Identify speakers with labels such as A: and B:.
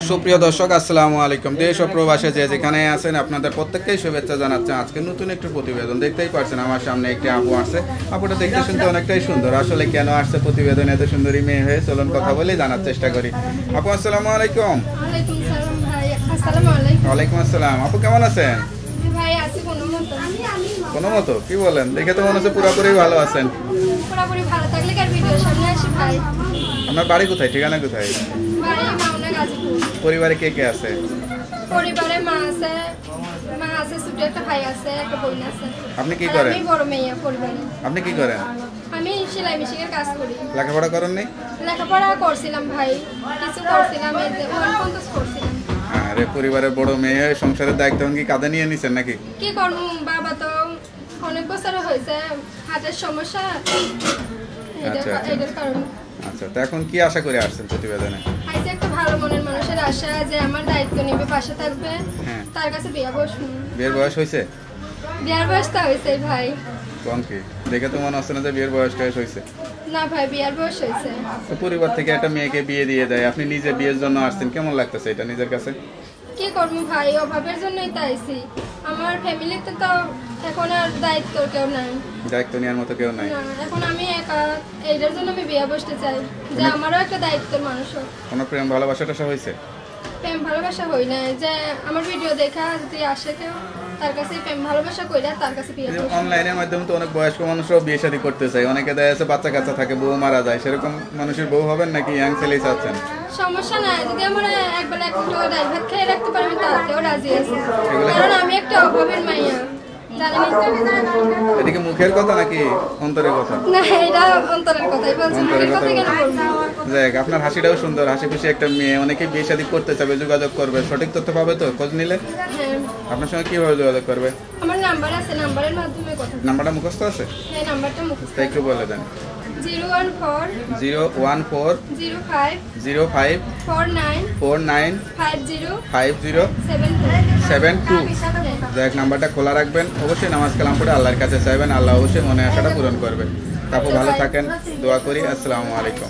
A: সুপ্রিয় দর্শক আসসালামু আলাইকুম। দেশ ও প্রবাসে যে যেখানে আছেন আপনাদের প্রত্যেককেই শুভেচ্ছা জানাচ্ছি। আজকে নতুন একটি প্রতিবেদন দেখতেই পাচ্ছেন, আমার সামনে একটি আপু আসছে। আপুটা দেখতে শুনতে অনেকটাই সুন্দর। আসলে কেন আসছে প্রতিবেদনে এত সুন্দরী মেয়ে হয়ে, চলুন কথা বলে জানার চেষ্টা করি। আপু আসসালামু আলাইকুম। ওয়ালাইকুম আসসালাম। আপু কেমন আছেন? কোনো মতো কি বলেন, দেখে তো মনে হচ্ছে পুরোপুরি ভালো আছেন। আপনার বাড়ি কোথায়, ঠিকানা কোথায়? পরিবারে কে কে আছে?
B: পরিবারে মা আছে, ছোট একটা ভাই আছে, একটা বোন আছে।
A: আপনি কি করেন?
B: আমি বড় মেয়ে পরিবারে।
A: আপনি কি করেন?
B: আমি সেলাই মেশিনের কাজ করি।
A: লেখাপড়া করেন নাই?
B: লেখাপড়া করছিলাম ভাই, কিছু করছিলাম, এই যে 150 করছিলাম।
A: আরে পরিবারের বড় মেয়ে, সংসারের দায়িত্ব কি কাঁধে নিয়ে নিছেন নাকি?
B: কি করব, বাবা তো অনেক বছর হয়েছে হার্টের সমস্যা, এটার কারণে।
A: আচ্ছা, তো এখন কি আশা করে আসছেন প্রতিবেদনে?
B: আইছে একটা ভালো মনের মানুষের আশা, যে আমার দায়িত্ব নেবে, পাশে থাকবে, তার কাছে বিয়ে বসবো।
A: বিয়ের বয়স হয়েছে?
B: বিয়ের বয়সটা হয়েছে ভাই।
A: কোন কি দেখে তো মনে হচ্ছে না যে বিয়ের বয়সটা হয়েছে।
B: না ভাই, বিয়ের বয়স হয়েছে।
A: তো পরিবার থেকে একটা মেয়েকে বিয়ে দিয়ে দেয়, আপনি নিজে বিয়ের জন্য আসছেন, কেমন লাগতেছে এটা নিজের কাছে?
B: কি করবো ভাই, অভাবের জন্যই তো আইছি। আমার ফ্যামিলিতে তো এখন আর দায়িত্ব কেউ নাই,
A: দায়িত্ব নেওয়ার মতো কেউ নাই।
B: এখন আমি একা, এইটার জন্য আমি বিয়ে বসতে চাই, যে আমারও একটা দায়িত্বের মানুষ হোক।
A: কোনো প্রেম ভালোবাসাটা হয়েছে?
B: প্রেম ভালোবাসা হই না, যে আমার ভিডিও দেখা যদি আসে কেউ, তার কাছে প্রেম ভালোবাসা কইরা তার কাছে বিয়ে করব।
A: অনলাইনের মাধ্যমে তো অনেক বয়স্ক মানুষরাও বিয়ে শাদী করতে চায়, অনেকে দেখা যাচ্ছে বাচ্চা কাচ্চা থাকে, বউ মারা যায়, সেরকম মানুষের বউ হবেন নাকি ইয়াং ছেলেই চাচ্ছেন?
B: সমস্যা নাই, যদি আমার একবেলা একটু ডাল ভাত খেয়ে রাখতে পারবেন তাতেও রাজি আছি, কারণ আমি একটা অভাবের মাইয়া।
A: এদিকে মুখের কথা নাকি অন্তরের কথা?
B: না, এটা অন্তরের কথাই বলছি, মুখের কথা কেন বলবো?
A: দেখ, আপনার হাসিটাও সুন্দর, হাসি খুশি একটা মেয়ে, অনেকে বিয়ে শাদী করতে চাবে, যোগাযোগ করবে, সঠিক তথ্য পাবে তো খোঁজ নিলে?
B: হ্যাঁ।
A: আপনার সঙ্গে কিভাবে যোগাযোগ করবে?
B: আমার নাম্বার আছে, নাম্বারের মাধ্যমে কথা।
A: নাম্বারটা মুখস্থ আছে?
B: হ্যাঁ, নাম্বারটা মুখস্থ।
A: তাই একটু বলে দেন।
B: 014
A: 014
B: 05
A: 05
B: 49
A: 49
B: 50
A: 50 72। দেখ, নাম্বারটা খোলা রাখবেন, অবশ্যই নামাজ কালাম পড়ে আল্লাহর কাছে চাইবেন, আল্লাহ অবশ্যই মনে আশাটা পূরণ করবে। তারপর ভালো থাকেন, দোয়া করি। আসসালামু আলাইকুম।